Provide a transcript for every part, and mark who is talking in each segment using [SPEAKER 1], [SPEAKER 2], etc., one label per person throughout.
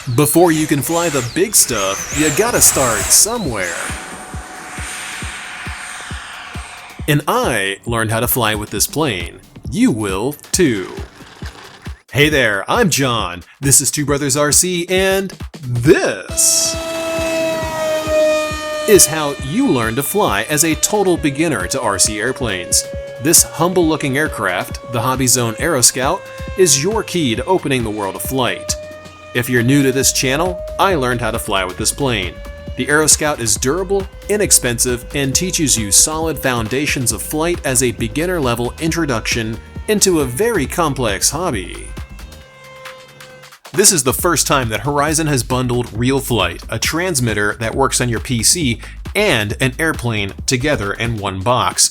[SPEAKER 1] Before you can fly the big stuff, you gotta start somewhere. And I learned how to fly with this plane. You will too. Hey there, I'm John. This is Two Brothers RC, and this is how you learn to fly as a total beginner to RC airplanes. This humble-looking aircraft, the Hobby Zone AeroScout, is your key to opening the world of flight. If you're new to this channel, I learned how to fly with this plane. The AeroScout is durable, inexpensive, and teaches you solid foundations of flight as a beginner-level introduction into a very complex hobby. This is the first time that Horizon has bundled RealFlight, a transmitter that works on your PC, and an airplane together in one box.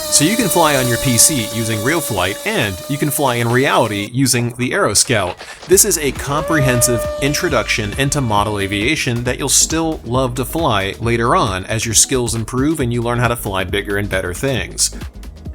[SPEAKER 1] So you can fly on your PC using RealFlight, and you can fly in reality using the AeroScout. This is a comprehensive introduction into model aviation that you'll still love to fly later on as your skills improve and you learn how to fly bigger and better things.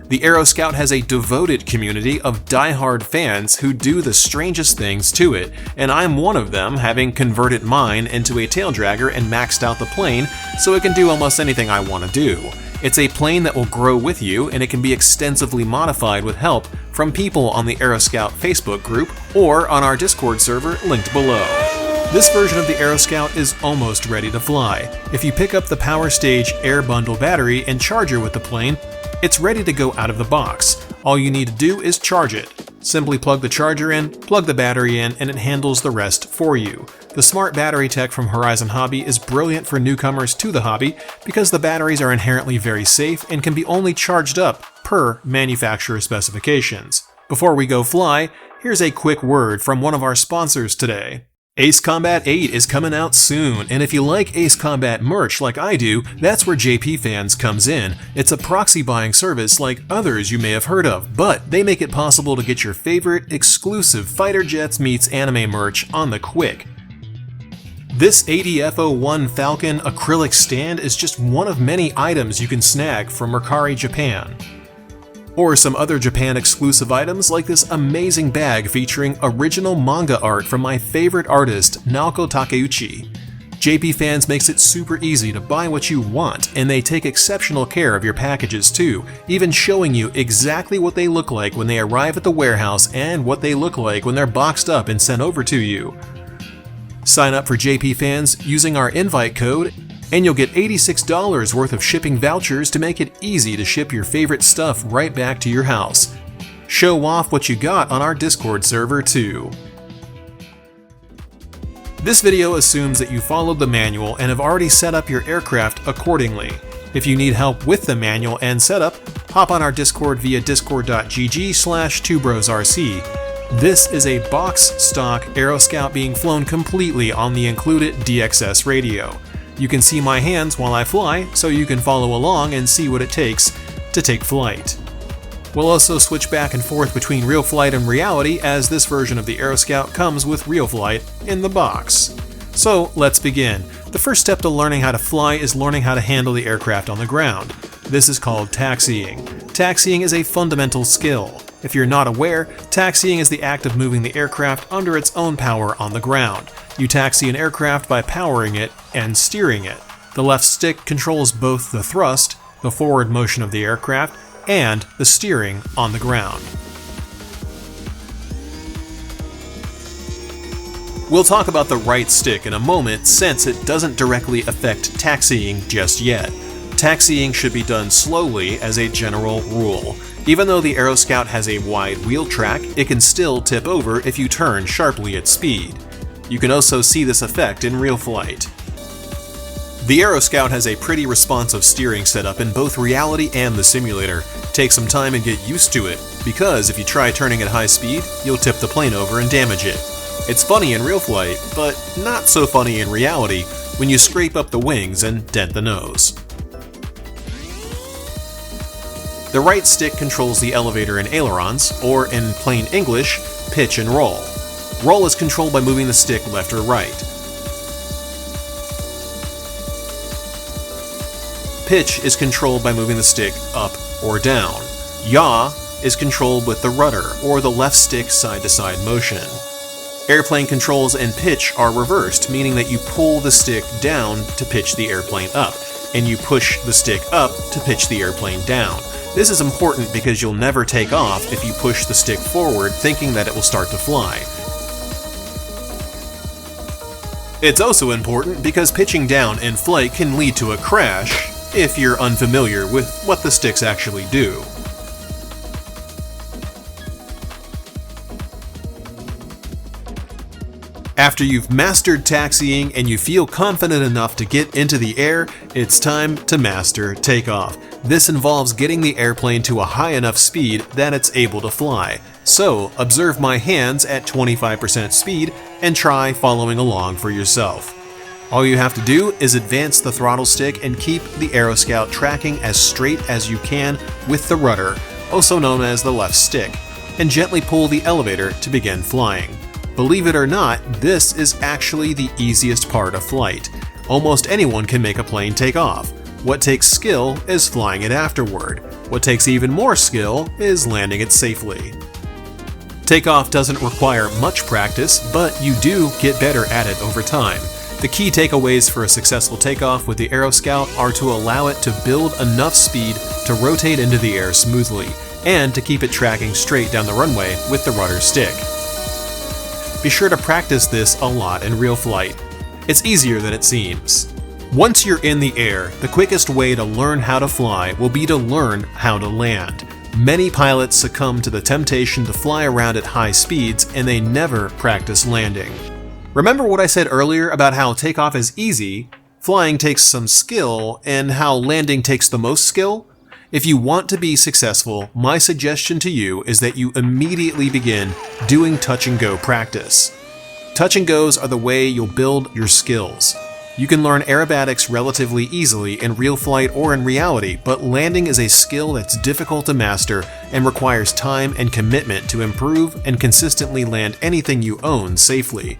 [SPEAKER 1] The AeroScout has a devoted community of die-hard fans who do the strangest things to it, and I'm one of them, having converted mine into a tail dragger and maxed out the plane so it can do almost anything I want to do. It's a plane that will grow with you, and it can be extensively modified with help from people on the AeroScout Facebook group or on our Discord server linked below. This version of the AeroScout is almost ready to fly. If you pick up the Power Stage Air Bundle battery and charger with the plane, it's ready to go out of the box. All you need to do is charge it. Simply plug the charger in, plug the battery in, and it handles the rest for you. The smart battery tech from Horizon Hobby is brilliant for newcomers to the hobby because the batteries are inherently very safe and can be only charged up per manufacturer specifications. Before we go fly, here's a quick word from one of our sponsors today. Ace Combat 8 is coming out soon, and if you like Ace Combat merch like I do, that's where JP Fans comes in. It's a proxy buying service like others you may have heard of, but they make it possible to get your favorite exclusive fighter jets meets anime merch on the quick. This ADF-01 Falcon acrylic stand is just one of many items you can snag from Mercari Japan. Or some other Japan exclusive items like this amazing bag featuring original manga art from my favorite artist, Naoko Takeuchi. JP Fans makes it super easy to buy what you want, and they take exceptional care of your packages too, even showing you exactly what they look like when they arrive at the warehouse and what they look like when they're boxed up and sent over to you. Sign up for JP Fans using our invite code, and you'll get $86 worth of shipping vouchers to make it easy to ship your favorite stuff right back to your house. Show off what you got on our Discord server too. This video assumes that you followed the manual and have already set up your aircraft accordingly. If you need help with the manual and setup, hop on our Discord via discord.gg/2brosrc. This is a box stock AeroScout being flown completely on the included DXS radio. You can see my hands while I fly, so you can follow along and see what it takes to take flight. We'll also switch back and forth between RealFlight and reality, as this version of the AeroScout comes with RealFlight in the box. So let's begin. The first step to learning how to fly is learning how to handle the aircraft on the ground. This is called taxiing. Taxiing is a fundamental skill. If you're not aware, taxiing is the act of moving the aircraft under its own power on the ground. You taxi an aircraft by powering it and steering it. The left stick controls both the thrust, the forward motion of the aircraft, and the steering on the ground. We'll talk about the right stick in a moment since it doesn't directly affect taxiing just yet. Taxiing should be done slowly as a general rule. Even though the AeroScout has a wide wheel track, it can still tip over if you turn sharply at speed. You can also see this effect in RealFlight. The AeroScout has a pretty responsive steering setup in both reality and the simulator. Take some time and get used to it, because if you try turning at high speed, you'll tip the plane over and damage it. It's funny in RealFlight, but not so funny in reality when you scrape up the wings and dent the nose. The right stick controls the elevator and ailerons, or in plain English, pitch and roll. Roll is controlled by moving the stick left or right. Pitch is controlled by moving the stick up or down. Yaw is controlled with the rudder, or the left stick side-to-side motion. Airplane controls and pitch are reversed, meaning that you pull the stick down to pitch the airplane up, and you push the stick up to pitch the airplane down. This is important because you'll never take off if you push the stick forward thinking that it will start to fly. It's also important because pitching down in flight can lead to a crash if you're unfamiliar with what the sticks actually do. After you've mastered taxiing and you feel confident enough to get into the air, it's time to master takeoff. This involves getting the airplane to a high enough speed that it's able to fly. So, observe my hands at 25% speed and try following along for yourself. All you have to do is advance the throttle stick and keep the AeroScout tracking as straight as you can with the rudder, also known as the left stick, and gently pull the elevator to begin flying. Believe it or not, this is actually the easiest part of flight. Almost anyone can make a plane take off. What takes skill is flying it afterward. What takes even more skill is landing it safely. Takeoff doesn't require much practice, but you do get better at it over time. The key takeaways for a successful takeoff with the AeroScout are to allow it to build enough speed to rotate into the air smoothly, and to keep it tracking straight down the runway with the rudder stick. Be sure to practice this a lot in real flight. It's easier than it seems. Once you're in the air, the quickest way to learn how to fly will be to learn how to land. Many pilots succumb to the temptation to fly around at high speeds and they never practice landing. Remember what I said earlier about how takeoff is easy, flying takes some skill, and how landing takes the most skill? If you want to be successful, my suggestion to you is that you immediately begin doing touch and go practice. Touch and goes are the way you'll build your skills. You can learn aerobatics relatively easily in real flight or in reality, but landing is a skill that's difficult to master and requires time and commitment to improve and consistently land anything you own safely.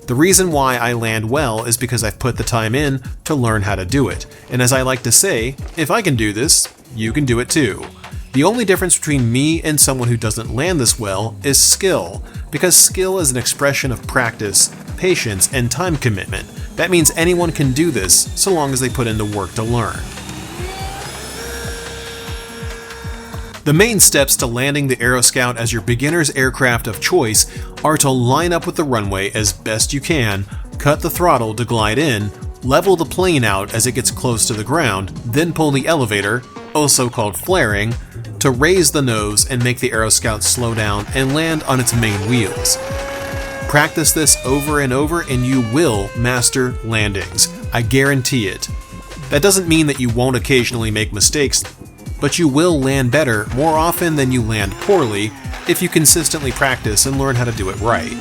[SPEAKER 1] The reason why I land well is because I've put the time in to learn how to do it, and as I like to say, if I can do this, you can do it too. The only difference between me and someone who doesn't land this well is skill, because skill is an expression of practice, patience, and time commitment. That means anyone can do this so long as they put in the work to learn. The main steps to landing the AeroScout as your beginner's aircraft of choice are to line up with the runway as best you can, cut the throttle to glide in, level the plane out as it gets close to the ground, then pull the elevator, also called flaring, to raise the nose and make the AeroScout slow down and land on its main wheels. Practice this over and over and you will master landings. I guarantee it. That doesn't mean that you won't occasionally make mistakes, but you will land better more often than you land poorly if you consistently practice and learn how to do it right.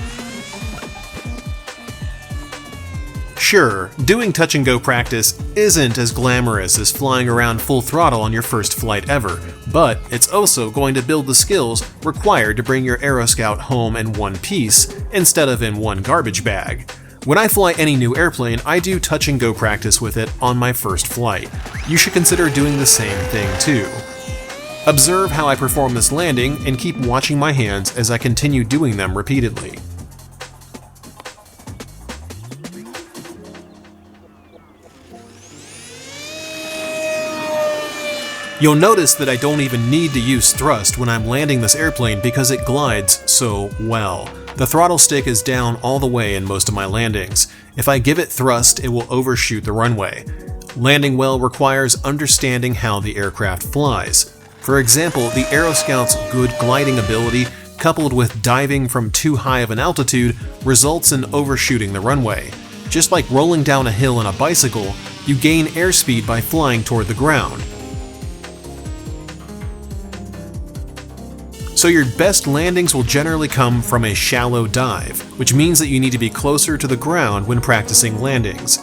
[SPEAKER 1] Sure, doing touch and go practice isn't as glamorous as flying around full throttle on your first flight ever, but it's also going to build the skills required to bring your AeroScout home in one piece instead of in one garbage bag. When I fly any new airplane, I do touch and go practice with it on my first flight. You should consider doing the same thing too. Observe how I perform this landing and keep watching my hands as I continue doing them repeatedly. You'll notice that I don't even need to use thrust when I'm landing this airplane because it glides so well. The throttle stick is down all the way in most of my landings. If I give it thrust, it will overshoot the runway. Landing well requires understanding how the aircraft flies. For example, the AeroScout's good gliding ability, coupled with diving from too high of an altitude, results in overshooting the runway. Just like rolling down a hill on a bicycle, you gain airspeed by flying toward the ground. So your best landings will generally come from a shallow dive, which means that you need to be closer to the ground when practicing landings.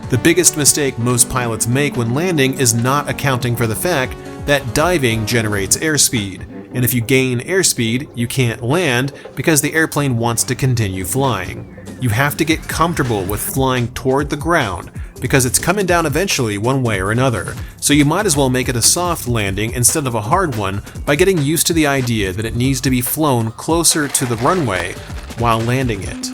[SPEAKER 1] The biggest mistake most pilots make when landing is not accounting for the fact that diving generates airspeed, and if you gain airspeed, you can't land because the airplane wants to continue flying. You have to get comfortable with flying toward the ground. because it's coming down eventually one way or another, so you might as well make it a soft landing instead of a hard one by getting used to the idea that it needs to be flown closer to the runway while landing it.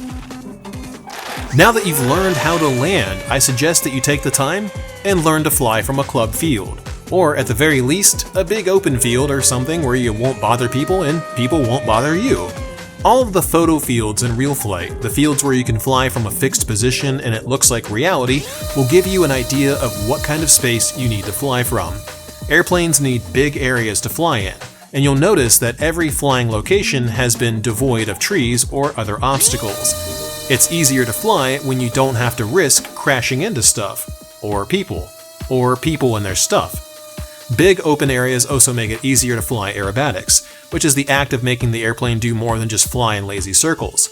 [SPEAKER 1] Now that you've learned how to land, I suggest that you take the time and learn to fly from a club field, or at the very least, a big open field or something where you won't bother people and people won't bother you. All of the photo fields in real flight, the fields where you can fly from a fixed position and it looks like reality, will give you an idea of what kind of space you need to fly from. Airplanes need big areas to fly in, and you'll notice that every flying location has been devoid of trees or other obstacles. It's easier to fly when you don't have to risk crashing into stuff, or people and their stuff. Big open areas also make it easier to fly aerobatics, which is the act of making the airplane do more than just fly in lazy circles.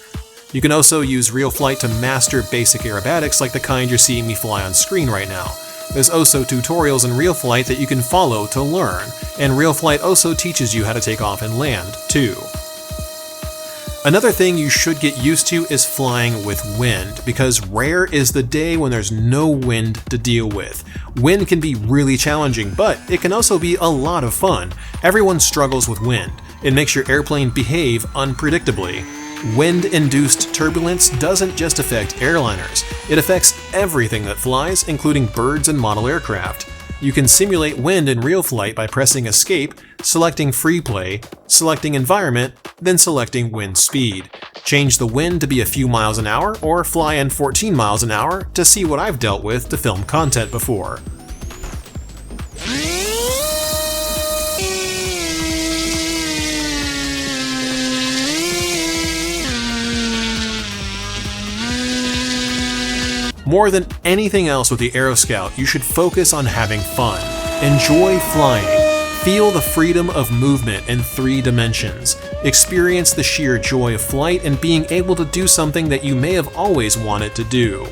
[SPEAKER 1] You can also use real flight to master basic aerobatics like the kind you're seeing me fly on screen right now. There's also tutorials in real flight that you can follow to learn, and real flight also teaches you how to take off and land, too. Another thing you should get used to is flying with wind, because rare is the day when there's no wind to deal with. Wind can be really challenging, but it can also be a lot of fun. Everyone struggles with wind. It makes your airplane behave unpredictably. Wind-induced turbulence doesn't just affect airliners, it affects everything that flies, including birds and model aircraft. You can simulate wind in real flight by pressing Escape, selecting Free Play, selecting Environment, then selecting Wind Speed. Change the wind to be a few miles an hour, or fly in 14 miles an hour to see what I've dealt with to film content before. More than anything else with the AeroScout, you should focus on having fun. Enjoy flying. Feel the freedom of movement in 3 dimensions. Experience the sheer joy of flight and being able to do something that you may have always wanted to do.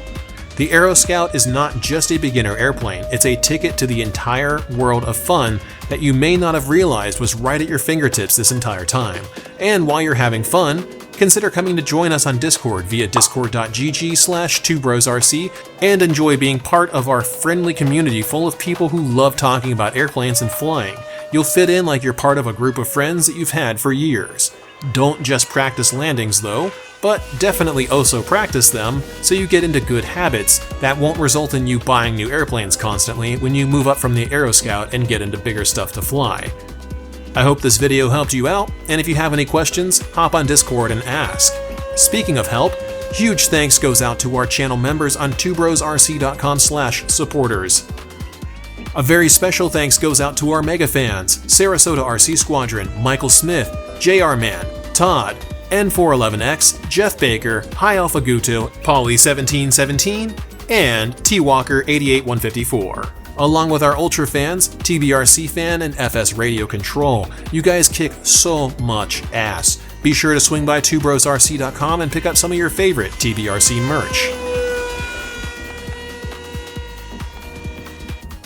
[SPEAKER 1] The AeroScout is not just a beginner airplane, it's a ticket to the entire world of fun that you may not have realized was right at your fingertips this entire time. And while you're having fun, consider coming to join us on Discord via discord.gg/2brosrc and enjoy being part of our friendly community full of people who love talking about airplanes and flying. You'll fit in like you're part of a group of friends that you've had for years. Don't just practice landings though, but definitely also practice them so you get into good habits that won't result in you buying new airplanes constantly when you move up from the AeroScout and get into bigger stuff to fly. I hope this video helped you out, and if you have any questions, hop on Discord and ask. Speaking of help, huge thanks goes out to our channel members on 2brosrc.com/supporters. A very special thanks goes out to our mega fans, Sarasota RC Squadron, Michael Smith, JR Man, Todd, N411X, Jeff Baker, High Alpha Guto, Polly1717, and T Walker 88154. Along with our Ultra fans, TBRC fan, and FS Radio Control. You guys kick so much ass. Be sure to swing by 2brosrc.com and pick up some of your favorite TBRC merch.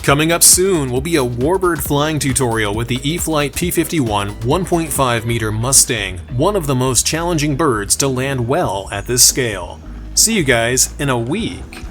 [SPEAKER 1] Coming up soon will be a warbird flying tutorial with the E-flite P51 1.5 meter Mustang, one of the most challenging birds to land well at this scale. See you guys in a week.